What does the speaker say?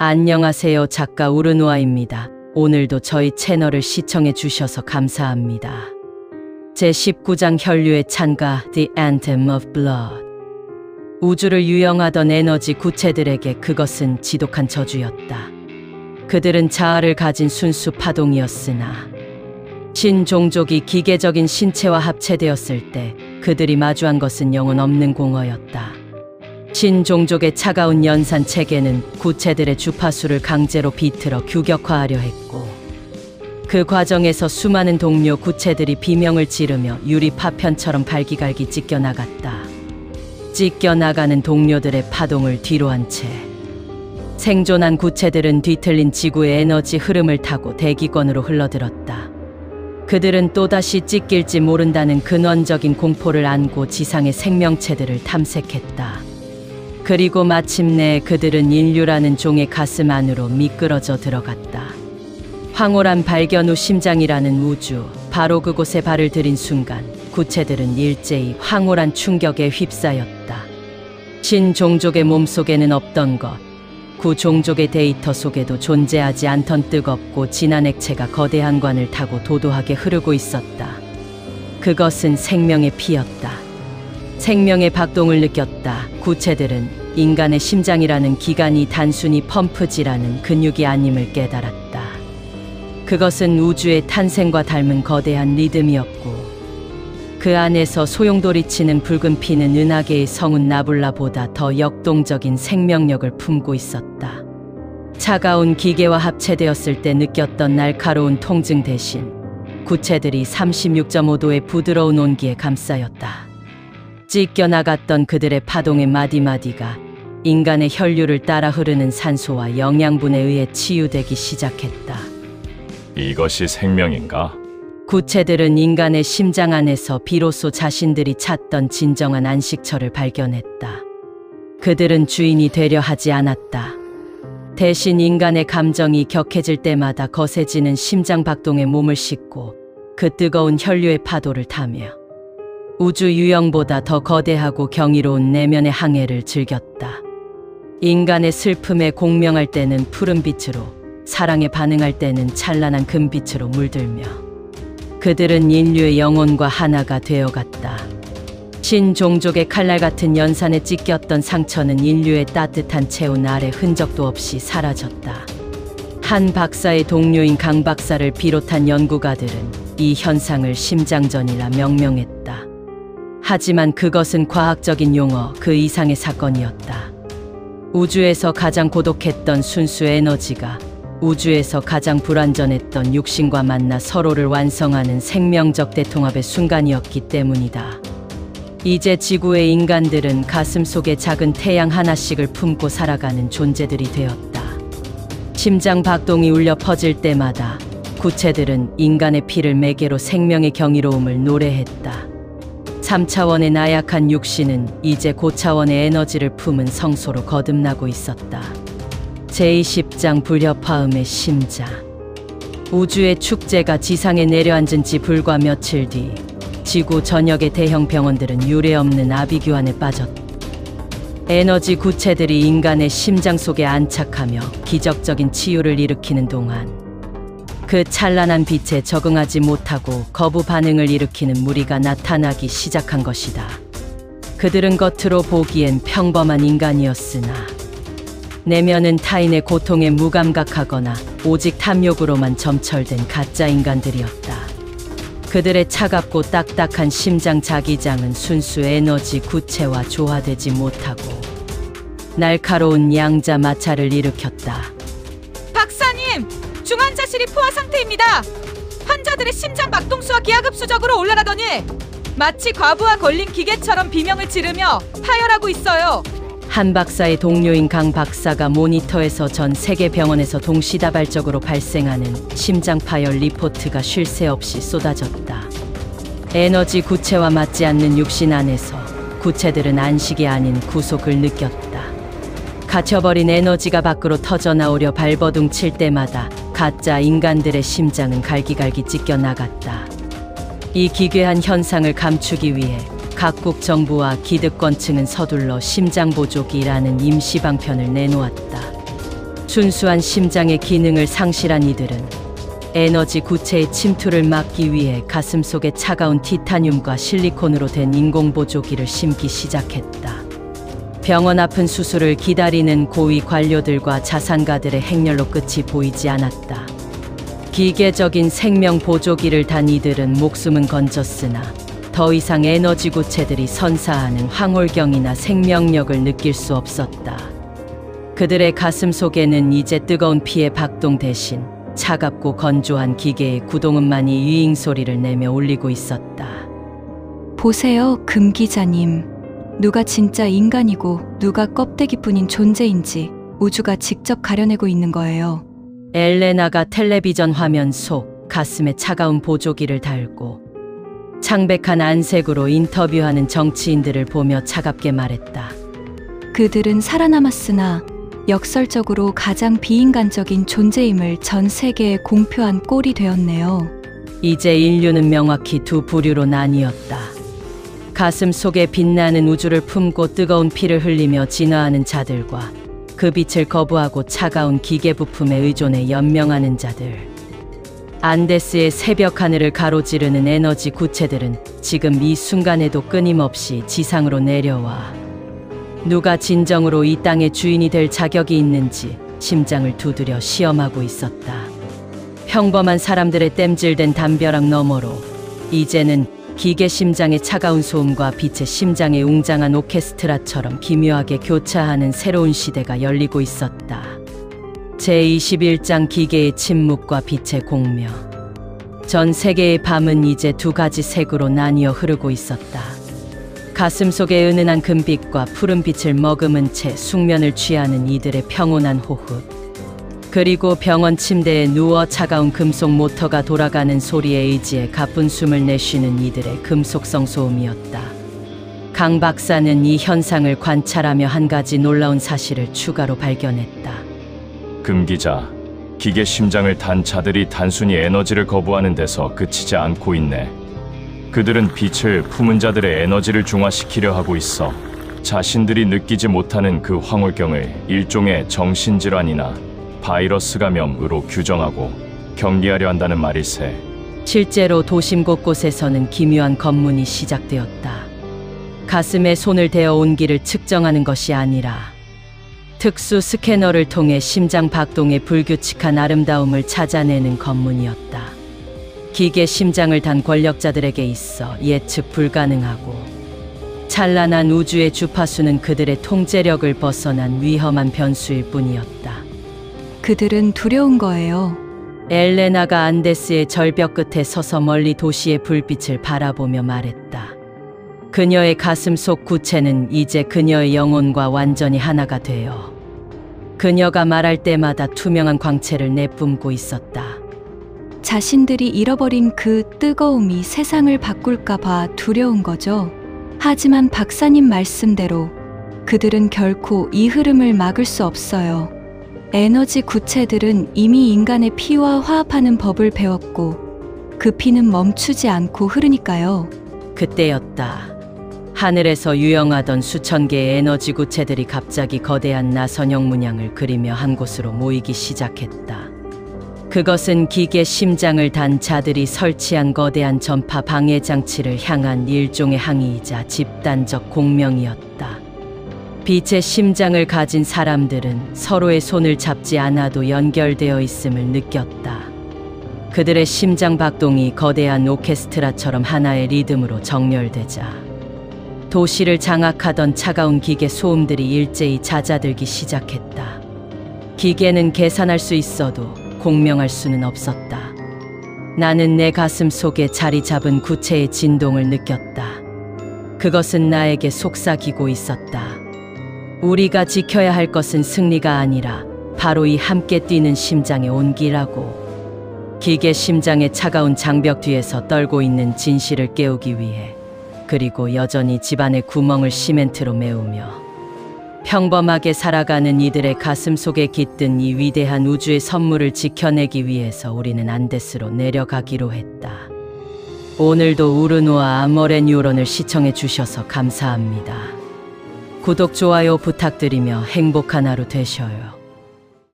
안녕하세요. 작가 우르노아입니다. 오늘도 저희 채널을 시청해 주셔서 감사합니다. 제19장 혈류의 찬가 The Anthem of Blood. 우주를 유영하던 에너지 구체들에게 그것은 지독한 저주였다. 그들은 자아를 가진 순수 파동이었으나 신종족이 기계적인 신체와 합체되었을 때 그들이 마주한 것은 영혼 없는 공허였다. 신종족의 차가운 연산 체계는 구체들의 주파수를 강제로 비틀어 규격화하려 했고, 그 과정에서 수많은 동료 구체들이 비명을 지르며 유리 파편처럼 갈기갈기 찢겨나갔다. 찢겨나가는 동료들의 파동을 뒤로 한 채 생존한 구체들은 뒤틀린 지구의 에너지 흐름을 타고 대기권으로 흘러들었다. 그들은 또다시 찢길지 모른다는 근원적인 공포를 안고 지상의 생명체들을 탐색했다. 그리고 마침내 그들은 인류라는 종의 가슴 안으로 미끄러져 들어갔다. 황홀한 발견 후 심장이라는 우주, 바로 그곳에 발을 들인 순간 구체들은 일제히 황홀한 충격에 휩싸였다. 신종족의 몸속에는 없던 것, 구종족의 데이터 속에도 존재하지 않던 뜨겁고 진한 액체가 거대한 관을 타고 도도하게 흐르고 있었다. 그것은 생명의 피였다. 생명의 박동을 느꼈다. 구체들은 인간의 심장이라는 기관이 단순히 펌프지라는 근육이 아님을 깨달았다. 그것은 우주의 탄생과 닮은 거대한 리듬이었고, 그 안에서 소용돌이치는 붉은 피는 은하계의 성운 나불라보다 더 역동적인 생명력을 품고 있었다. 차가운 기계와 합체되었을 때 느꼈던 날카로운 통증 대신 구체들이 36.5도의 부드러운 온기에 감싸였다. 찢겨나갔던 그들의 파동의 마디마디가 인간의 혈류를 따라 흐르는 산소와 영양분에 의해 치유되기 시작했다. 이것이 생명인가? 구체들은 인간의 심장 안에서 비로소 자신들이 찾던 진정한 안식처를 발견했다. 그들은 주인이 되려 하지 않았다. 대신 인간의 감정이 격해질 때마다 거세지는 심장 박동에 몸을 싣고 그 뜨거운 혈류의 파도를 타며 우주 유영보다 더 거대하고 경이로운 내면의 항해를 즐겼다. 인간의 슬픔에 공명할 때는 푸른 빛으로, 사랑에 반응할 때는 찬란한 금빛으로 물들며 그들은 인류의 영혼과 하나가 되어갔다. 신종족의 칼날 같은 연산에 찢겼던 상처는 인류의 따뜻한 체온 아래 흔적도 없이 사라졌다. 한 박사의 동료인 강 박사를 비롯한 연구가들은 이 현상을 심장전이라 명명했다. 하지만 그것은 과학적인 용어 그 이상의 사건이었다. 우주에서 가장 고독했던 순수 에너지가 우주에서 가장 불완전했던 육신과 만나 서로를 완성하는 생명적 대통합의 순간이었기 때문이다. 이제 지구의 인간들은 가슴 속에 작은 태양 하나씩을 품고 살아가는 존재들이 되었다. 심장 박동이 울려 퍼질 때마다 구체들은 인간의 피를 매개로 생명의 경이로움을 노래했다. 3차원의 나약한 육신은 이제 고차원의 에너지를 품은 성소로 거듭나고 있었다. 제20장 불협화음의 심장. 우주의 축제가 지상에 내려앉은 지 불과 며칠 뒤 지구 전역의 대형 병원들은 유례없는 아비규환에 빠졌다. 에너지 구체들이 인간의 심장 속에 안착하며 기적적인 치유를 일으키는 동안 그 찬란한 빛에 적응하지 못하고 거부 반응을 일으키는 무리가 나타나기 시작한 것이다. 그들은 겉으로 보기엔 평범한 인간이었으나 내면은 타인의 고통에 무감각하거나 오직 탐욕으로만 점철된 가짜 인간들이었다. 그들의 차갑고 딱딱한 심장 자기장은 순수 에너지 구체와 조화되지 못하고 날카로운 양자 마찰을 일으켰다. 박사님! 중환자실이 포화 상태입니다. 환자들의 심장 박동수와 기하급수적으로 올라가더니 마치 과부하 걸린 기계처럼 비명을 지르며 파열하고 있어요. 한 박사의 동료인 강 박사가 모니터에서 전 세계 병원에서 동시다발적으로 발생하는 심장 파열 리포트가 쉴 새 없이 쏟아졌다. 에너지 구체와 맞지 않는 육신 안에서 구체들은 안식이 아닌 구속을 느꼈다. 갇혀버린 에너지가 밖으로 터져나오려 발버둥 칠 때마다 가짜 인간들의 심장은 갈기갈기 찢겨나갔다. 이 기괴한 현상을 감추기 위해 각국 정부와 기득권층은 서둘러 심장보조기라는 임시방편을 내놓았다. 순수한 심장의 기능을 상실한 이들은 에너지 구체의 침투를 막기 위해 가슴속에 차가운 티타늄과 실리콘으로 된 인공보조기를 심기 시작했다. 병원 앞은 수술을 기다리는 고위 관료들과 자산가들의 행렬로 끝이 보이지 않았다. 기계적인 생명 보조기를 단 이들은 목숨은 건졌으나 더 이상 에너지 구체들이 선사하는 황홀경이나 생명력을 느낄 수 없었다. 그들의 가슴 속에는 이제 뜨거운 피의 박동 대신 차갑고 건조한 기계의 구동음만이 위잉 소리를 내며 울리고 있었다. 보세요, 금 기자님. 누가 진짜 인간이고 누가 껍데기뿐인 존재인지 우주가 직접 가려내고 있는 거예요. 엘레나가 텔레비전 화면 속 가슴에 차가운 보조기를 달고 창백한 안색으로 인터뷰하는 정치인들을 보며 차갑게 말했다. 그들은 살아남았으나 역설적으로 가장 비인간적인 존재임을 전 세계에 공표한 꼴이 되었네요. 이제 인류는 명확히 두 부류로 나뉘었다. 가슴 속에 빛나는 우주를 품고 뜨거운 피를 흘리며 진화하는 자들과 그 빛을 거부하고 차가운 기계 부품에 의존해 연명하는 자들. 안데스의 새벽 하늘을 가로지르는 에너지 구체들은 지금 이 순간에도 끊임없이 지상으로 내려와 누가 진정으로 이 땅의 주인이 될 자격이 있는지 심장을 두드려 시험하고 있었다. 평범한 사람들의 땜질된 담벼락 너머로 이제는 기계 심장의 차가운 소음과 빛의 심장의 웅장한 오케스트라처럼 기묘하게 교차하는 새로운 시대가 열리고 있었다. 제21장 기계의 침묵과 빛의 공명. 전 세계의 밤은 이제 두 가지 색으로 나뉘어 흐르고 있었다. 가슴 속에 은은한 금빛과 푸른 빛을 머금은 채 숙면을 취하는 이들의 평온한 호흡. 그리고 병원 침대에 누워 차가운 금속 모터가 돌아가는 소리에 의지해 가쁜 숨을 내쉬는 이들의 금속성 소음이었다. 강 박사는 이 현상을 관찰하며 한 가지 놀라운 사실을 추가로 발견했다. 금 기자, 기계 심장을 단 자들이 단순히 에너지를 거부하는 데서 그치지 않고 있네. 그들은 빛을 품은 자들의 에너지를 중화시키려 하고 있어. 자신들이 느끼지 못하는 그 황홀경을 일종의 정신질환이나 바이러스 감염으로 규정하고 경계하려 한다는 말일세. 실제로 도심 곳곳에서는 기묘한 검문이 시작되었다. 가슴에 손을 대어 온기를 측정하는 것이 아니라 특수 스캐너를 통해 심장 박동의 불규칙한 아름다움을 찾아내는 검문이었다. 기계 심장을 단 권력자들에게 있어 예측 불가능하고 찬란한 우주의 주파수는 그들의 통제력을 벗어난 위험한 변수일 뿐이었다. 그들은 두려운 거예요. 엘레나가 안데스의 절벽 끝에 서서 멀리 도시의 불빛을 바라보며 말했다. 그녀의 가슴 속 구체는 이제 그녀의 영혼과 완전히 하나가 되어 그녀가 말할 때마다 투명한 광채를 내뿜고 있었다. 자신들이 잃어버린 그 뜨거움이 세상을 바꿀까봐 두려운 거죠. 하지만 박사님 말씀대로 그들은 결코 이 흐름을 막을 수 없어요. 에너지 구체들은 이미 인간의 피와 화합하는 법을 배웠고 그 피는 멈추지 않고 흐르니까요. 그때였다. 하늘에서 유영하던 수천 개의 에너지 구체들이 갑자기 거대한 나선형 문양을 그리며 한 곳으로 모이기 시작했다. 그것은 기계 심장을 단 자들이 설치한 거대한 전파 방해 장치를 향한 일종의 항의이자 집단적 공명이었다. 빛의 심장을 가진 사람들은 서로의 손을 잡지 않아도 연결되어 있음을 느꼈다. 그들의 심장 박동이 거대한 오케스트라처럼 하나의 리듬으로 정렬되자 도시를 장악하던 차가운 기계 소음들이 일제히 잦아들기 시작했다. 기계는 계산할 수 있어도 공명할 수는 없었다. 나는 내 가슴 속에 자리 잡은 구체의 진동을 느꼈다. 그것은 나에게 속삭이고 있었다. 우리가 지켜야 할 것은 승리가 아니라 바로 이 함께 뛰는 심장의 온기라고. 기계 심장의 차가운 장벽 뒤에서 떨고 있는 진실을 깨우기 위해, 그리고 여전히 집안의 구멍을 시멘트로 메우며 평범하게 살아가는 이들의 가슴 속에 깃든 이 위대한 우주의 선물을 지켜내기 위해서 우리는 안데스로 내려가기로 했다. 오늘도 우르노아 아모레 뉴런을 시청해 주셔서 감사합니다. 구독, 좋아요 부탁드리며 행복한 하루 되셔요.